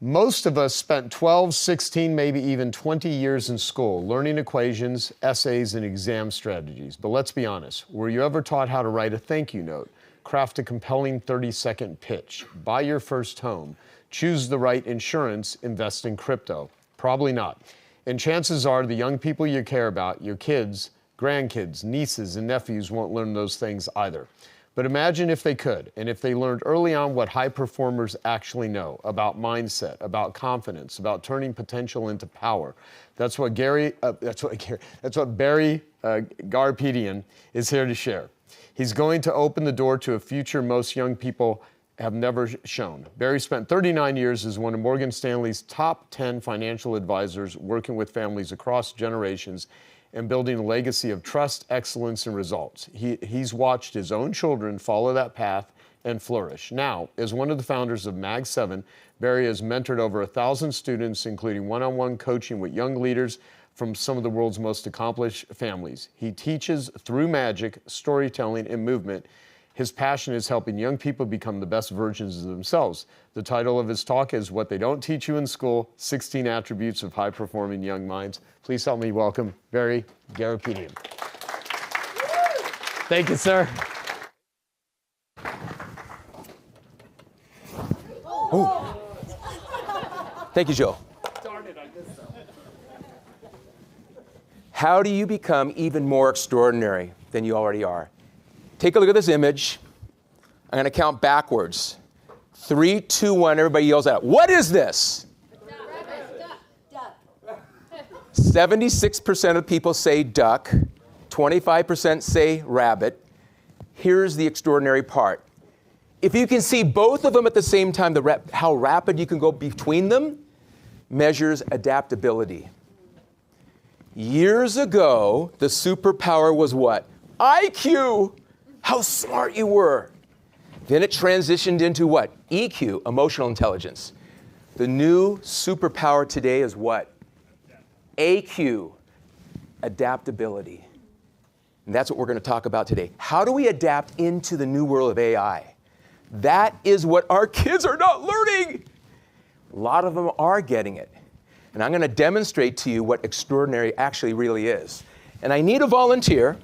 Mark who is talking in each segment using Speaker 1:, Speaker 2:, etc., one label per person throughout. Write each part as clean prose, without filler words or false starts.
Speaker 1: Most of us spent 12, 16, maybe even 20 years in school learning equations, essays, and exam strategies. But let's be honest, were you ever taught how to write a thank you note, craft a compelling 30-second pitch, buy your first home, choose the right insurance, invest in crypto? Probably not. And chances are the young people you care about, your kids, grandkids, nieces, and nephews won't learn those things either. But imagine if they could, and if they learned early on what high performers actually know about mindset, about confidence, about turning potential into power. That's what Barry Garpedian is here to share. He's going to open the door to a future most young people have never shown. Barry spent 39 years as one of Morgan Stanley's top 10 financial advisors, working with families across generations and building a legacy of trust, excellence, and results. He's watched his own children follow that path and flourish. Now, as one of the founders of Mag 7, Barry has mentored over 1,000 students, including one-on-one coaching with young leaders from some of the world's most accomplished families. He teaches through magic, storytelling, and movement. His passion is helping young people become the best versions of themselves. The title of his talk is What They Don't Teach You in School, 16 Attributes of High-Performing Young Minds. Please help me welcome Barry Garapedian. Thank you, sir.
Speaker 2: Oh. Thank you, Joe. How do you become even more extraordinary than you already are? Take a look at this image. I'm going to count backwards. 3, 2, 1. Everybody yells out, what is this? 76% of people say duck. 25% say rabbit. Here's the extraordinary part. If you can see both of them at the same time, how rapid you can go between them measures adaptability. Years ago, the superpower was what? IQ. How smart you were. Then it transitioned into what? EQ, emotional intelligence. The new superpower today is what? AQ, adaptability. And that's what we're going to talk about today. How do we adapt into the new world of AI? That is what our kids are not learning. A lot of them are getting it. And I'm going to demonstrate to you what extraordinary actually really is. And I need a volunteer.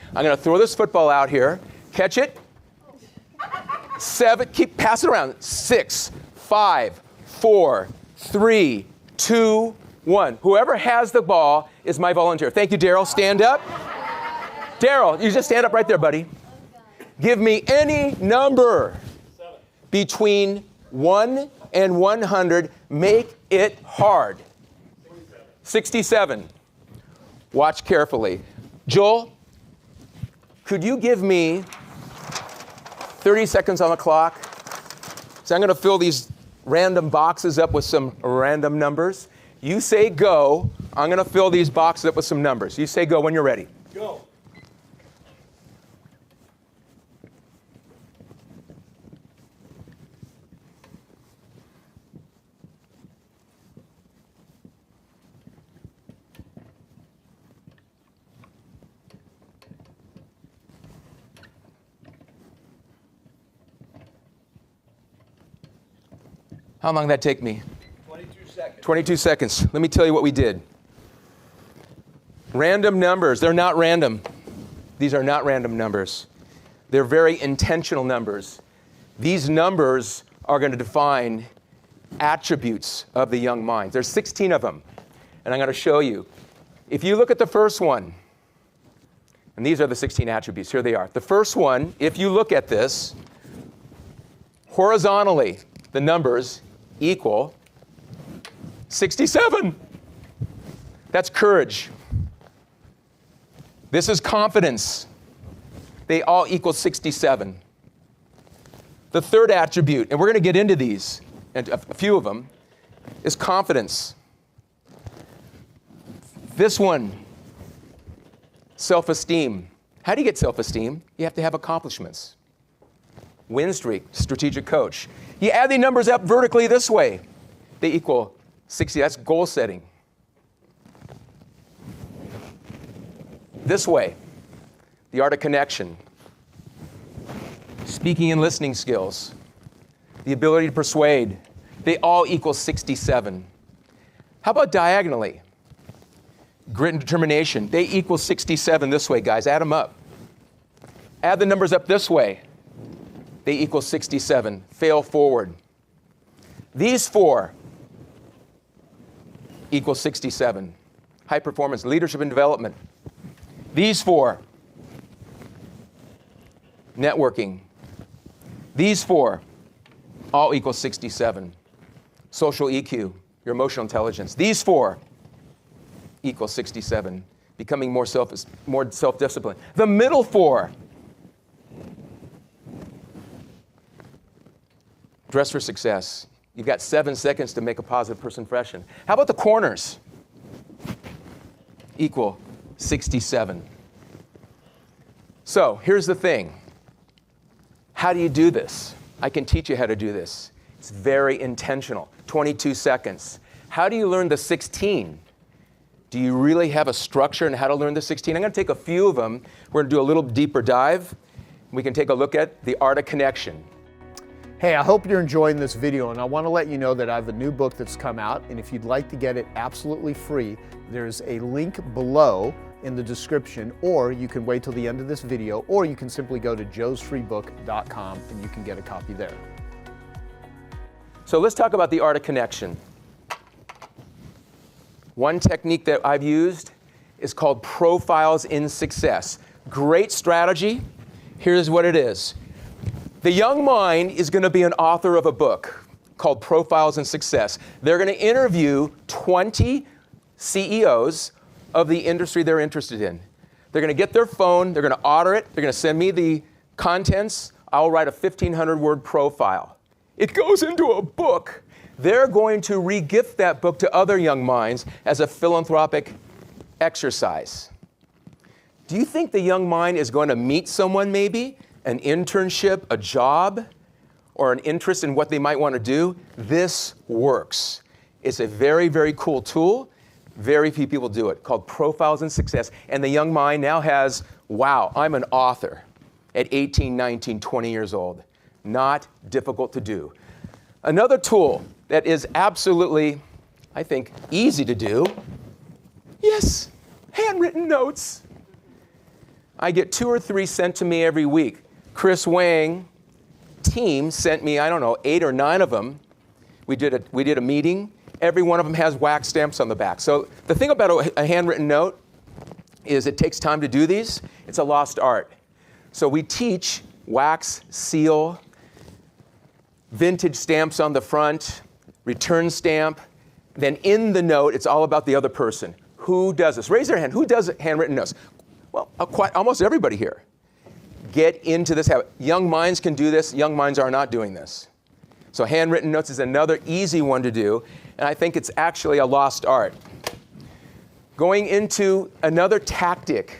Speaker 2: I'm going to throw this football out here. Catch it. 7, pass it around. 6, 5, 4, 3, 2, 1. Whoever has the ball is my volunteer. Thank you, Daryl. Stand up. Daryl, you just stand up right there, buddy. Give me any number between 1 and 100. Make it hard. 67. Watch carefully. Joel, could you give me 30 seconds on the clock? So I'm going to fill these random boxes up with some random numbers. You say go. I'm going to fill these boxes up with some numbers. You say go when you're ready.
Speaker 3: Go.
Speaker 2: How long did that take me?
Speaker 3: 22 seconds.
Speaker 2: 22 seconds. Let me tell you what we did. Random numbers. They're not random. These are not random numbers. They're very intentional numbers. These numbers are going to define attributes of the young mind. There's 16 of them. And I'm going to show you. If you look at the first one, and these are the 16 attributes. Here they are. The first one, if you look at this, horizontally, the numbers equal 67. That's courage. This is confidence. They all equal 67. The third attribute, and we're going to get into these, and a few of them, is confidence. This one, self-esteem. How do you get self-esteem? You have to have accomplishments. Win streak, strategic coach. You add the numbers up vertically this way. They equal 60. That's goal setting. This way, the art of connection. Speaking and listening skills. The ability to persuade. They all equal 67. How about diagonally? Grit and determination. They equal 67 this way, guys. Add them up. Add the numbers up this way. They equal 67. Fail forward. These four equal 67. High performance, leadership and development. These four, networking. These four all equal 67. Social EQ, your emotional intelligence. These four equal 67. Becoming more self-disciplined. The middle four, dress for success. You've got 7 seconds to make a positive first impression. How about the corners? Equal 67. So here's the thing. How do you do this? I can teach you how to do this. It's very intentional. 22 seconds. How do you learn the 16? Do you really have a structure in how to learn the 16? I'm going to take a few of them. We're going to do a little deeper dive. We can take a look at the art of connection.
Speaker 1: Hey, I hope you're enjoying this video, and I want to let you know that I have a new book that's come out, and if you'd like to get it absolutely free, there's a link below in the description, or you can wait till the end of this video, or you can simply go to joesfreebook.com and you can get a copy there.
Speaker 2: So let's talk about the art of connection. One technique that I've used is called profiles in success. Great strategy. Here's what it is. The young mind is going to be an author of a book called Profiles in Success. They're going to interview 20 CEOs of the industry they're interested in. They're going to get their phone, they're going to order it, they're going to send me the contents. I'll write a 1,500-word profile. It goes into a book. They're going to re-gift that book to other young minds as a philanthropic exercise. Do you think the young mind is going to meet someone maybe? An internship, a job, or an interest in what they might want to do? This works. It's a very, very cool tool. Very few people do it, called Profiles in Success. And the young mind now has, wow, I'm an author at 18, 19, 20 years old. Not difficult to do. Another tool that is absolutely, I think, easy to do, yes, handwritten notes. I get 2 or 3 sent to me every week. Chris Wang team sent me, I don't know, 8 or 9 of them. We did a meeting. Every one of them has wax stamps on the back. So the thing about a handwritten note is it takes time to do these. It's a lost art. So we teach wax, seal, vintage stamps on the front, return stamp. Then in the note, it's all about the other person. Who does this? Raise their hand. Who does handwritten notes? Well, almost everybody here. Get into this habit. Young minds can do this. Young minds are not doing this. So handwritten notes is another easy one to do, and I think it's actually a lost art. Going into another tactic,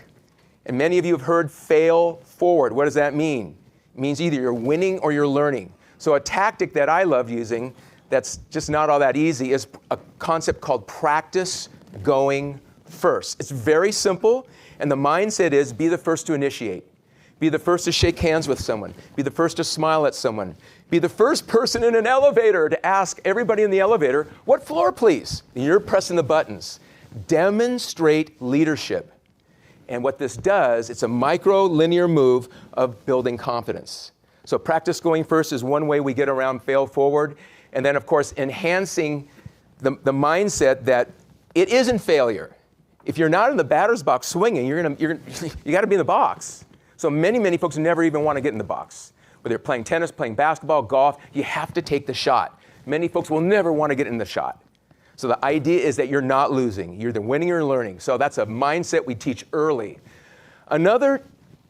Speaker 2: and many of you have heard fail forward. What does that mean? It means either you're winning or you're learning. So a tactic that I love using that's just not all that easy is a concept called practice going first. It's very simple, and the mindset is be the first to initiate. Be the first to shake hands with someone. Be the first to smile at someone. Be the first person in an elevator to ask everybody in the elevator, what floor, please? And you're pressing the buttons. Demonstrate leadership. And what this does, it's a micro-linear move of building confidence. So practice going first is one way we get around fail forward. And then, of course, enhancing the mindset that it isn't failure. If you're not in the batter's box swinging, you got to be in the box. So many folks never even want to get in the box. Whether you're playing tennis, playing basketball, golf, you have to take the shot. Many folks will never want to get in the shot. So the idea is that you're not losing. You're either winning or learning. So that's a mindset we teach early. Another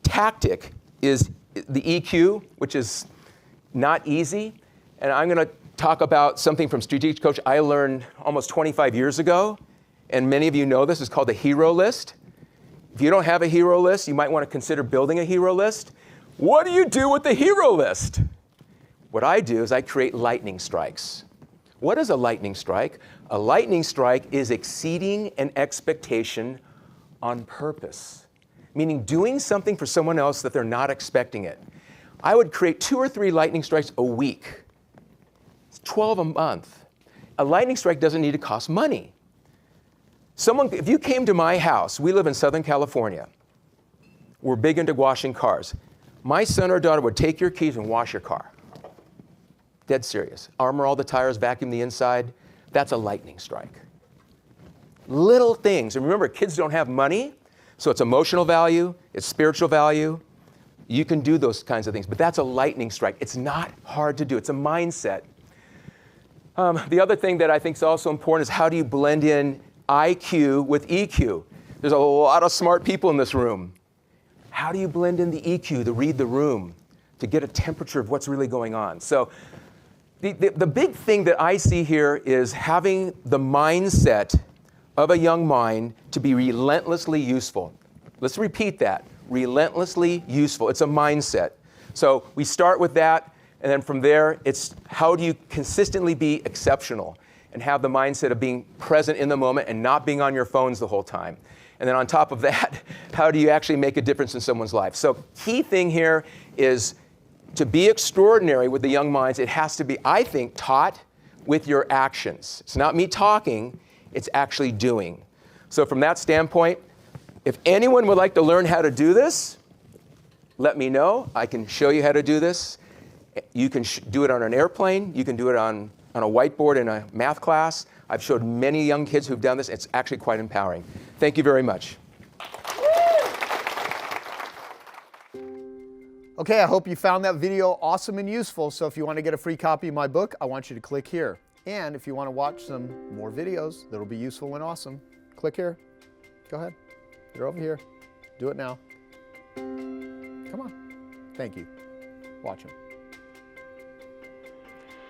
Speaker 2: tactic is the EQ, which is not easy. And I'm going to talk about something from Strategic Coach I learned almost 25 years ago. And many of you know this. It's called the hero list. If you don't have a hero list, you might want to consider building a hero list. What do you do with the hero list? What I do is I create lightning strikes. What is a lightning strike? A lightning strike is exceeding an expectation on purpose, meaning doing something for someone else that they're not expecting it. I would create 2 or 3 lightning strikes a week. It's 12 a month. A lightning strike doesn't need to cost money. If you came to my house, we live in Southern California. We're big into washing cars. My son or daughter would take your keys and wash your car. Dead serious. Armor all the tires, vacuum the inside. That's a lightning strike. Little things. And remember, kids don't have money, so it's emotional value, it's spiritual value. You can do those kinds of things, but that's a lightning strike. It's not hard to do. It's a mindset. The other thing that I think is also important is how do you blend in IQ with EQ? There's a lot of smart people in this room. How do you blend in the EQ to read the room, to get a temperature of what's really going on? So the big thing that I see here is having the mindset of a young mind to be relentlessly useful. Let's repeat that. Relentlessly useful. It's a mindset. So we start with that, and then from there, it's how do you consistently be exceptional and have the mindset of being present in the moment and not being on your phones the whole time. And then on top of that, how do you actually make a difference in someone's life? So key thing here is to be extraordinary with the young minds, it has to be, I think, taught with your actions. It's not me talking, it's actually doing. So from that standpoint, if anyone would like to learn how to do this, let me know. I can show you how to do this. You can do it on an airplane. You can do it on a whiteboard in a math class. I've showed many young kids who've done this. It's actually quite empowering. Thank you very much.
Speaker 1: Okay, I hope you found that video awesome and useful. So if you want to get a free copy of my book, I want you to click here. And if you want to watch some more videos that'll be useful and awesome, click here. Go ahead. You're over here. Do it now. Come on. Thank you. Watch them.